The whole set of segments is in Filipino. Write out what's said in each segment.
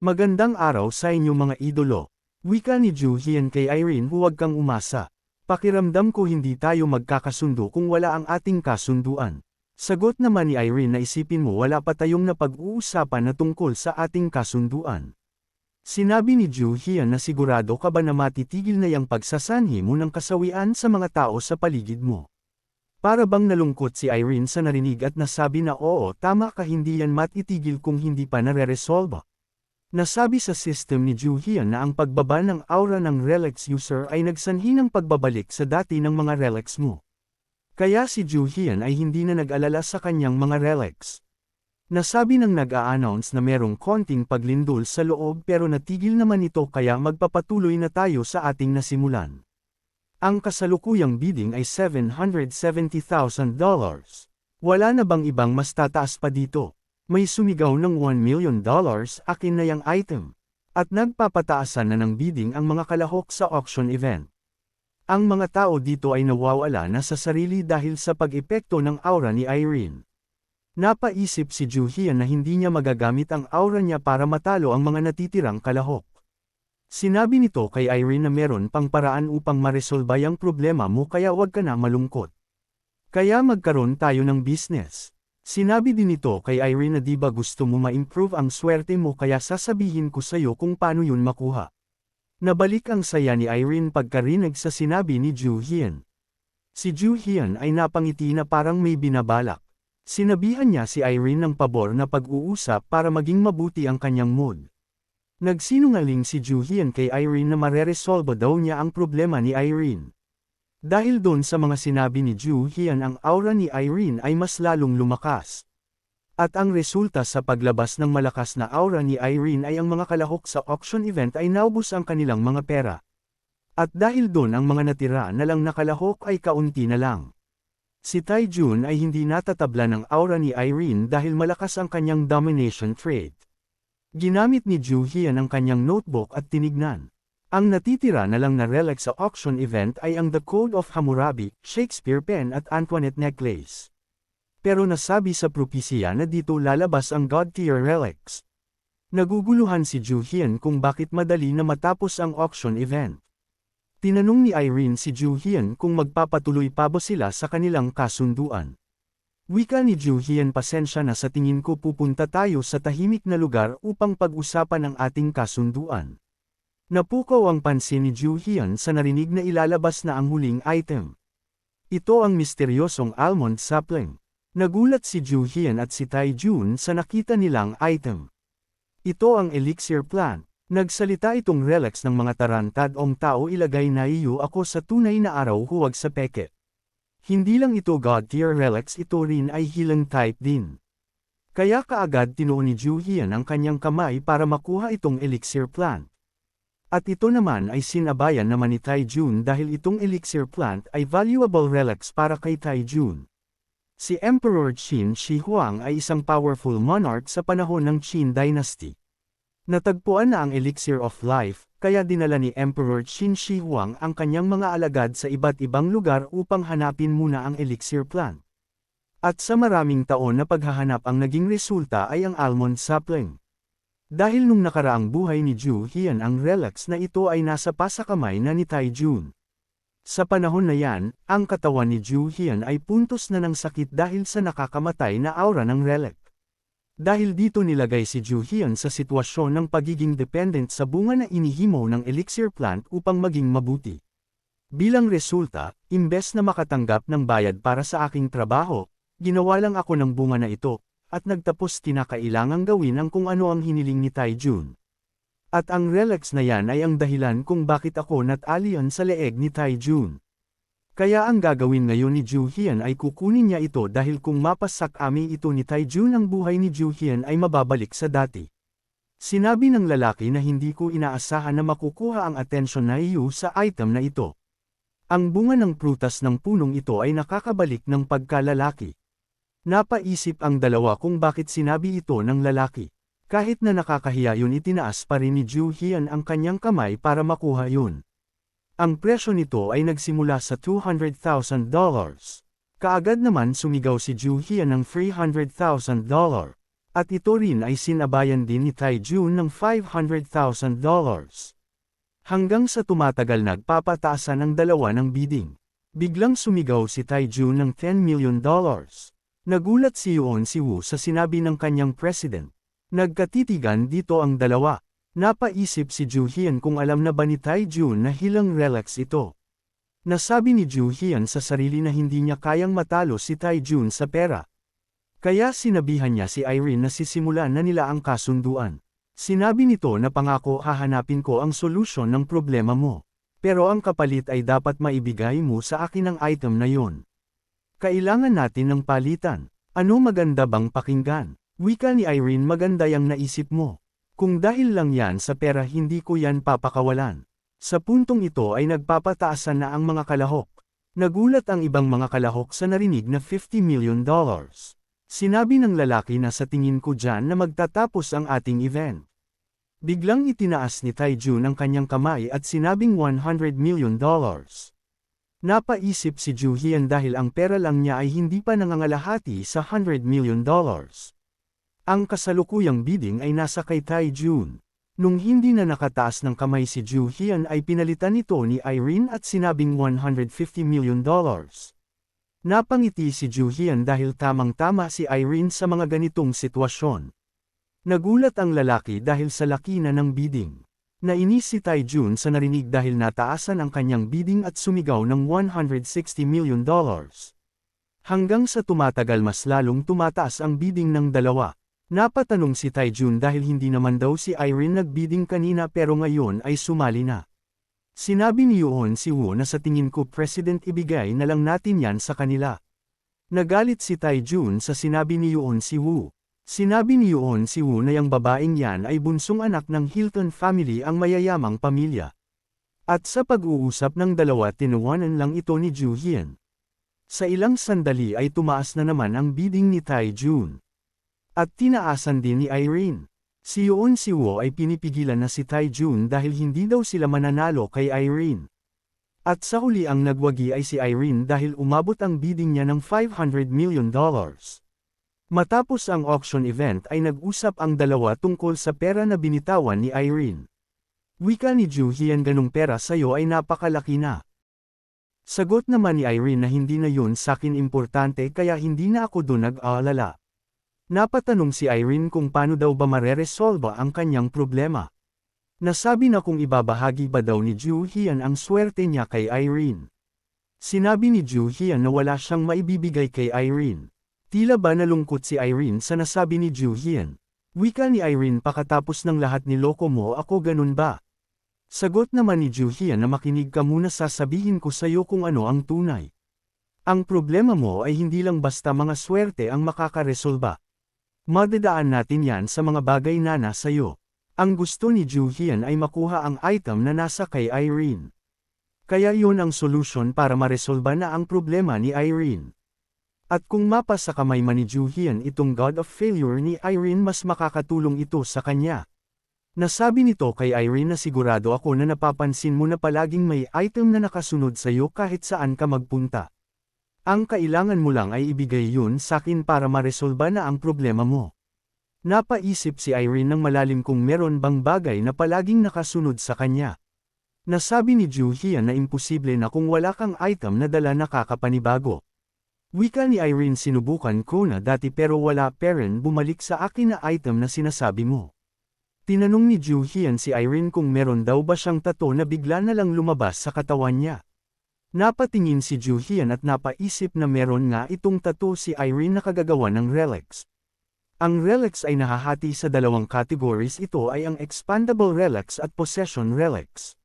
Magandang araw sa inyong mga idolo. Wika ni Ju Hian kay Irene, huwag kang umasa. Pakiramdam ko hindi tayo magkakasundo kung wala ang ating kasunduan. Sagot naman ni Irene na isipin mo wala pa tayong napag-uusapan na tungkol sa ating kasunduan. Sinabi ni Ju Hian na sigurado ka ba na matitigil na yang pagsasanhi mo ng kasawian sa mga tao sa paligid mo. Para bang nalungkot si Irene sa narinig at nasabi na oo, tama ka, hindi yan matitigil kung hindi pa nare-resolve. Nasabi sa system ni Ju Hian na ang pagbaba ng aura ng Relax user ay nagsanhi ng pagbabalik sa dati ng mga Relax mo. Kaya si Ju Hian ay hindi na nag-alala sa kanyang mga Relax. Nasabi ng nag-a-announce na merong konting paglindol sa loob pero natigil naman ito kaya magpapatuloy na tayo sa ating nasimulan. Ang kasalukuyang bidding ay $770,000. Wala na bang ibang mas tataas pa dito? May sumigaw ng $1 million, akin na yang item. At nagpapataasan na ng bidding ang mga kalahok sa auction event. Ang mga tao dito ay nawawala na sa sarili dahil sa pag-epekto ng aura ni Irene. Napaisip si Ju Hian na hindi niya magagamit ang aura niya para matalo ang mga natitirang kalahok. Sinabi nito kay Irene na meron pang paraan upang maresolba ang problema mo kaya wag ka na malungkot. Kaya magkaroon tayo ng business. Sinabi din nito kay Irene na di ba gusto mo ma-improve ang swerte mo kaya sasabihin ko sa'yo kung paano yun makuha. Nabalik ang saya ni Irene pagkarinig sa sinabi ni Ju Hian. Si Ju Hian ay napangiti na parang may binabalak. Sinabihan niya si Irene ng pabor na pag-uusap para maging mabuti ang kanyang mood. Nagsinungaling si Ju Hian kay Irene na mareresolba daw niya ang problema ni Irene. Dahil doon sa mga sinabi ni Ju Hian, ang aura ni Irene ay mas lalong lumakas. At ang resulta sa paglabas ng malakas na aura ni Irene ay ang mga kalahok sa auction event ay naubos ang kanilang mga pera. At dahil doon ang mga natira na lang na kalahok ay kaunti na lang. Si Taijun ay hindi natatabla ng aura ni Irene dahil malakas ang kanyang domination trade. Ginamit ni Ju Hian ang kanyang notebook at tinignan. Ang natitira na lang na relic sa auction event ay ang The Code of Hammurabi, Shakespeare pen at Antoinette necklace. Pero nasabi sa propesya na dito lalabas ang God-tier relics. Naguguluhan si Ju Hian kung bakit madali na matapos ang auction event. Tinanong ni Irene si Ju Hian kung magpapatuloy pa ba sila sa kanilang kasunduan. Wika ni Ju Hian, pasensya na, sa tingin ko pupunta tayo sa tahimik na lugar upang pag-usapan ang ating kasunduan. Napukaw ang pansin ni Ju Hian sa narinig na ilalabas na ang huling item. Ito ang misteryosong almond sapling. Nagulat si Ju Hian at si Taijun sa nakita nilang item. Ito ang elixir plant. Nagsalita itong relics ng mga tarantadong tao, ilagay na iyo ako sa tunay na araw, huwag sa peke. Hindi lang ito God-tier relics, ito rin ay healing type din. Kaya kaagad tinuon ni Ju Hian ang kanyang kamay para makuha itong elixir plant. At ito naman ay sinabayan naman ni Taijun dahil itong elixir plant ay valuable relics para kay Taijun. Si Emperor Qin Shi Huang ay isang powerful monarch sa panahon ng Qin Dynasty. Natagpuan na ang elixir of life, kaya dinala ni Emperor Qin Shi Huang ang kanyang mga alagad sa iba't ibang lugar upang hanapin muna ang elixir plant. At sa maraming taon na paghahanap, ang naging resulta ay ang almond sapling. Dahil nung nakaraang buhay ni Ju Hian, ang relics na ito ay nasa pasakamay na ni Taijun. Sa panahon na yan, ang katawan ni Ju Hian ay puntos na ng sakit dahil sa nakakamatay na aura ng relic. Dahil dito nilagay si Ju Hian sa sitwasyon ng pagiging dependent sa bunga na inihimaw ng elixir plant upang maging mabuti. Bilang resulta, imbes na makatanggap ng bayad para sa aking trabaho, ginawa lang ako ng bunga na ito. At nagtapos kinakailangang gawin ang kung ano ang hiniling ni Taijun. At ang relics na yan ay ang dahilan kung bakit ako natalian sa leeg ni Taijun. Kaya ang gagawin ngayon ni Ju Hian ay kukunin niya ito dahil kung mapasakami ito ni Taijun, ang buhay ni Ju Hian ay mababalik sa dati. Sinabi ng lalaki na hindi ko inaasahan na makukuha ang atensyon na iyo sa item na ito. Ang bunga ng prutas ng punong ito ay nakakabalik ng pagkalalaki. Napaisip ang dalawa kung bakit sinabi ito ng lalaki. Kahit na nakakahiya yun, itinaas pa rin ni Ju Hian ang kanyang kamay para makuha yun. Ang presyo nito ay nagsimula sa $200,000. Kaagad naman sumigaw si Ju Hian ng $300,000. At ito rin ay sinabayan din ni Tae-jun ng $500,000. Hanggang sa tumatagal nagpapataasan ang dalawa ng bidding. Biglang sumigaw si Tae-jun ng $10 million. Nagulat si Yoon Si-woo sa sinabi ng kanyang president. Nagkatitigan dito ang dalawa. Napaisip si Joo Hyun kung alam na ba ni Tae-jun na hilang Rolex ito. Nasabi ni Joo Hyun sa sarili na hindi niya kayang matalo si Tae-jun sa pera. Kaya sinabihan niya si Irene na sisimulan na nila ang kasunduan. Sinabi nito na pangako hahanapin ko ang solusyon ng problema mo. Pero ang kapalit ay dapat maibigay mo sa akin ang item na yon. Kailangan natin ng palitan. Ano maganda bang pakinggan? Wika ni Irene, maganda yang naisip mo. Kung dahil lang yan sa pera hindi ko yan papakawalan. Sa puntong ito ay nagpapataasan na ang mga kalahok. Nagulat ang ibang mga kalahok sa narinig na $50 million. Sinabi ng lalaki na sa tingin ko dyan na magtatapos ang ating event. Biglang itinaas ni Tae-jun ang kanyang kamay at sinabing $100 million. Napaisip si Joo Hyun dahil ang pera lang niya ay hindi pa nangangalahati sa $100 million. Ang kasalukuyang bidding ay nasa kay Tae-jun. Nung hindi na nakataas ng kamay si Joo Hyun ay pinalitan ito ni Irene at sinabing $150 million. Napangiti si Joo Hyun dahil tamang-tama si Irene sa mga ganitong sitwasyon. Nagulat ang lalaki dahil sa laki na ng bidding. Nainis si Tae-jun sa narinig dahil nataasan ang kanyang bidding at sumigaw ng $160 million. Hanggang sa tumatagal mas lalong tumataas ang bidding ng dalawa. Napatanong si Tae-jun dahil hindi naman daw si Irene nagbidding kanina pero ngayon ay sumali na. Sinabi ni Yoon Si-woo na sa tingin ko president ibigay na lang natin yan sa kanila. Nagalit si Tae-jun sa sinabi ni Yoon Si-woo. Sinabi ni Yoon Si-woo na yung babaeng yan ay bunsong anak ng Hilton family, ang mayayamang pamilya. At sa pag-uusap ng dalawa tinuwanan lang ito ni Joo Hyun. Sa ilang sandali ay tumaas na naman ang bidding ni Tae-jun. At tinaasan din ni Irene. Si Yoon Si-woo ay pinipigilan na si Tae-jun dahil hindi daw sila mananalo kay Irene. At sa huli ang nagwagi ay si Irene dahil umabot ang bidding niya ng $500 million. Matapos ang auction event ay nag-usap ang dalawa tungkol sa pera na binitawan ni Irene. Wika ni Joo Hyun, ganung pera sa'yo ay napakalaki na. Sagot naman ni Irene na hindi na yun sakin importante kaya hindi na ako dun nag-aalala. Napatanong si Irene kung paano daw ba mareresolba ang kanyang problema. Nasabi na kung ibabahagi ba daw ni Joo Hyun ang swerte niya kay Irene. Sinabi ni Joo Hyun na wala siyang maibibigay kay Irene. Tila ba nalungkot si Irene sa nasabi ni Joo Hyun. Wika ni Irene, pakatapos ng lahat niloko mo ako, ganun ba? Sagot naman ni Joo Hyun na makinig ka muna, sasabihin ko sa'yo kung ano ang tunay. Ang problema mo ay hindi lang basta mga swerte ang makakaresolba. Madadaan natin yan sa mga bagay na nasa iyo. Ang gusto ni Joo Hyun ay makuha ang item na nasa kay Irene. Kaya yun ang solusyon para maresolba na ang problema ni Irene. At kung mapa sa kamay man ni Joo Hyun itong God of Failure ni Irene, mas makakatulong ito sa kanya. Nasabi nito kay Irene na sigurado ako na napapansin mo na palaging may item na nakasunod sa iyo kahit saan ka magpunta. Ang kailangan mo lang ay ibigay yun sa akin para maresolba na ang problema mo. Napaisip si Irene ng malalim kung meron bang bagay na palaging nakasunod sa kanya. Nasabi ni Joo Hyun na imposible na kung wala kang item na dala nakakapanibago. Wika ni Irene, sinubukan ko na dati pero wala, peren bumalik sa akin na item na sinasabi mo. Tinanong ni Joo Hyun si Irene kung meron daw ba siyang tattoo na bigla na lang lumabas sa katawan niya. Napatingin si Joo Hyun at napaisip na meron nga itong tattoo si Irene na kagagawa ng Rolex. Ang Rolex ay nahahati sa dalawang categories, ito ay ang Expandable Rolex at Possession Rolex.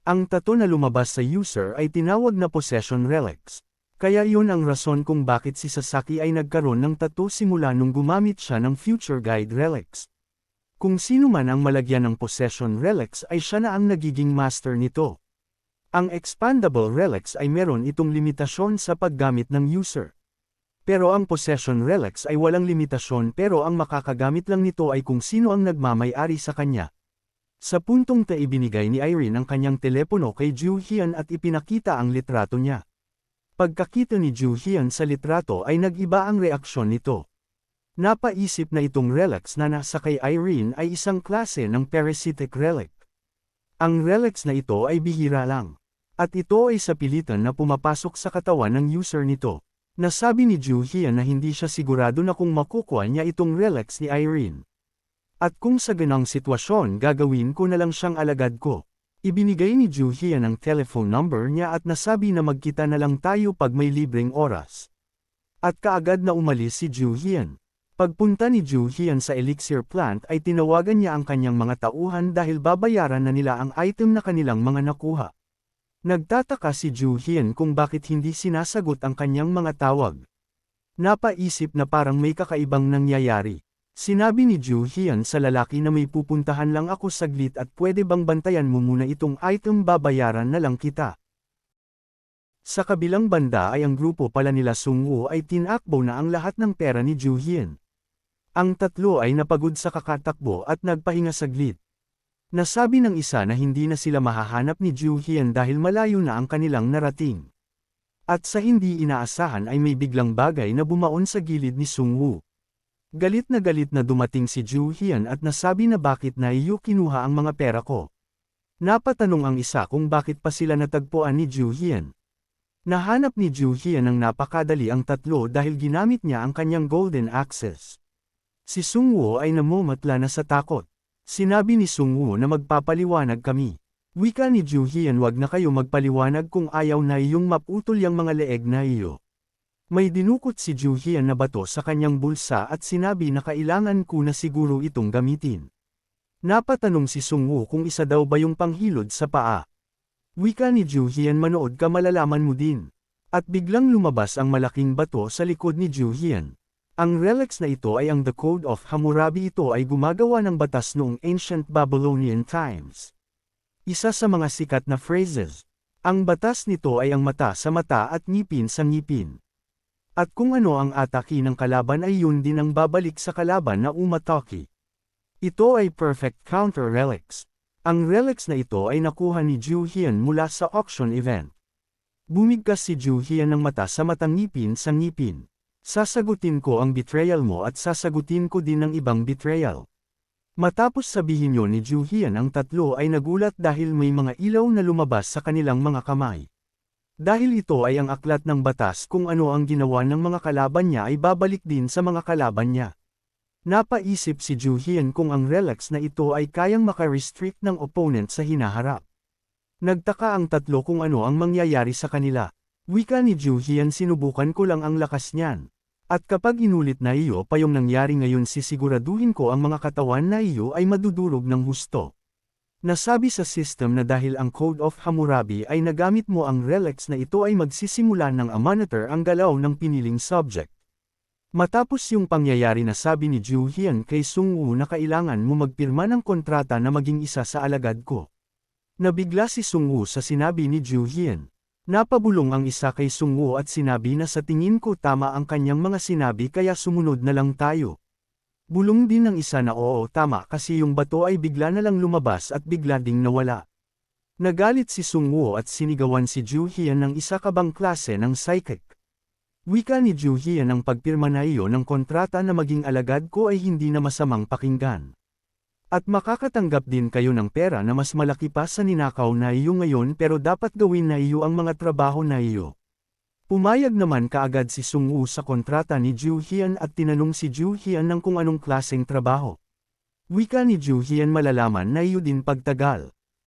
Ang tattoo na lumabas sa user ay tinawag na Possession Rolex. Kaya yun ang rason kung bakit si Sasaki ay nagkaroon ng tattoo simula nung gumamit siya ng Future Guide Rolex. Kung sino man ang malagyan ng Possession Rolex ay siya na ang nagiging master nito. Ang Expandable Rolex ay meron itong limitasyon sa paggamit ng user. Pero ang Possession Rolex ay walang limitasyon, pero ang makakagamit lang nito ay kung sino ang nagmamay-ari sa kanya. Sa puntong ta ibinigay ni Irene ang kanyang telepono kay Joo Hyun at ipinakita ang litrato niya. Pagkakita ni Joo Hyun sa litrato ay nag-iba ang reaksyon nito. Napaisip na itong relics na nasa kay Irene ay isang klase ng parasitic relic. Ang relics na ito ay bihira lang. At ito ay sa pilitan na pumapasok sa katawan ng user nito. Nasabi ni Ju Hian na hindi siya sigurado na kung makukuha niya itong relics ni Irene. At kung sa ganang sitwasyon gagawin ko na lang siyang alagad ko. Ibinigay ni Ju Hian ang telephone number niya at nasabi na magkita na lang tayo pag may libreng oras. At kaagad na umalis si Ju Hian. Pagpunta ni Ju Hian sa elixir plant ay tinawagan niya ang kanyang mga tauhan dahil babayaran na nila ang item na kanilang mga nakuha. Nagtataka si Ju Hian kung bakit hindi sinasagot ang kanyang mga tawag. Napaisip na parang may kakaibang nangyayari. Sinabi ni Ju Hian sa lalaki na may pupuntahan lang ako saglit at pwede bang bantayan mo muna itong item, babayaran na lang kita. Sa kabilang banda ay ang grupo pala nila Sung Woo ay tinakbo na ang lahat ng pera ni Ju Hian. Ang tatlo ay napagod sa kakatakbo at nagpahinga saglit. Nasabi ng isa na hindi na sila mahahanap ni Ju Hian dahil malayo na ang kanilang narating. At sa hindi inaasahan ay may biglang bagay na bumaon sa gilid ni Sung Woo. Galit na dumating si Ju Hian at nasabi na bakit na iyo kinuha ang mga pera ko. Napatanong ang isa kung bakit pa sila natagpuan ni Ju Hian. Nahanap ni Ju Hian ng napakadali ang tatlo dahil ginamit niya ang kanyang golden access. Si Sung Woo ay namumatla na sa takot. Sinabi ni Sung Woo na magpapaliwanag kami. Wika ni Ju Hian, wag na kayo magpaliwanag kung ayaw na iyong maputol yang mga leeg na iyo. May dinukot si Ju Hian na bato sa kanyang bulsa at sinabi na kailangan ko na siguro itong gamitin. Napatanong si Sung Woo kung isa daw ba yung panghilod sa paa. Wika ni Ju Hian, manood ka malalaman mo din. At biglang lumabas ang malaking bato sa likod ni Ju Hian. Ang relics na ito ay ang The Code of Hammurabi. Ito ay gumagawa ng batas noong ancient Babylonian times. Isa sa mga sikat na phrases. Ang batas nito ay ang mata sa mata at ngipin sa ngipin. At kung ano ang atake ng kalaban ay yun din ang babalik sa kalaban na umatake. Ito ay perfect counter relics. Ang relics na ito ay nakuha ni Ju Hian mula sa auction event. Bumigkas si Ju Hian ng mata sa matang, ngipin sa ngipin. Sasagutin ko ang betrayal mo at sasagutin ko din ang ibang betrayal. Matapos sabihin yon ni Ju Hian, ang tatlo ay nagulat dahil may mga ilaw na lumabas sa kanilang mga kamay. Dahil ito ay ang aklat ng batas, kung ano ang ginawa ng mga kalaban niya ay babalik din sa mga kalaban niya. Napaisip si Ju Hian kung ang relics na ito ay kayang makarestrict ng opponent sa hinaharap. Nagtaka ang tatlo kung ano ang mangyayari sa kanila. Wika ni Ju Hian, sinubukan ko lang ang lakas niyan. At kapag inulit na iyo pa yung nangyari ngayon, sisiguraduhin ko ang mga katawan na iyo ay madudurog ng husto. Nasabi sa system na dahil ang Code of Hammurabi ay nagamit mo ang relics na ito ay magsisimula ng monitor ang galaw ng piniling subject. Matapos yung pangyayari, nasabi ni Ju Hian kay Sung Woo na kailangan mo magpirma ng kontrata na maging isa sa alagad ko. Nabigla si Sung Woo sa sinabi ni Ju Hian. Napabulong ang isa kay Sung Woo at sinabi na sa tingin ko tama ang kanyang mga sinabi kaya sumunod na lang tayo. Bulong din ng isa na oo, tama, kasi yung bato ay bigla na lang lumabas at bigla ding nawala. Nagalit si Sung Woo at sinigawan si Ju Hian ng isa kabang klase ng psychic. Wika ni Ju Hian, ang pagpirma na iyo ng kontrata na maging alagad ko ay hindi na masamang pakinggan. At makakatanggap din kayo ng pera na mas malaki pa sa ninakaw na iyo ngayon, pero dapat gawin na iyo ang mga trabaho na iyo. Pumayag naman kaagad si Sung Woo sa kontrata ni Ju Hian at tinanong si Ju Hian ng kung anong klaseng trabaho. Wika ni Ju Hian, malalaman na iyo din pagtagal.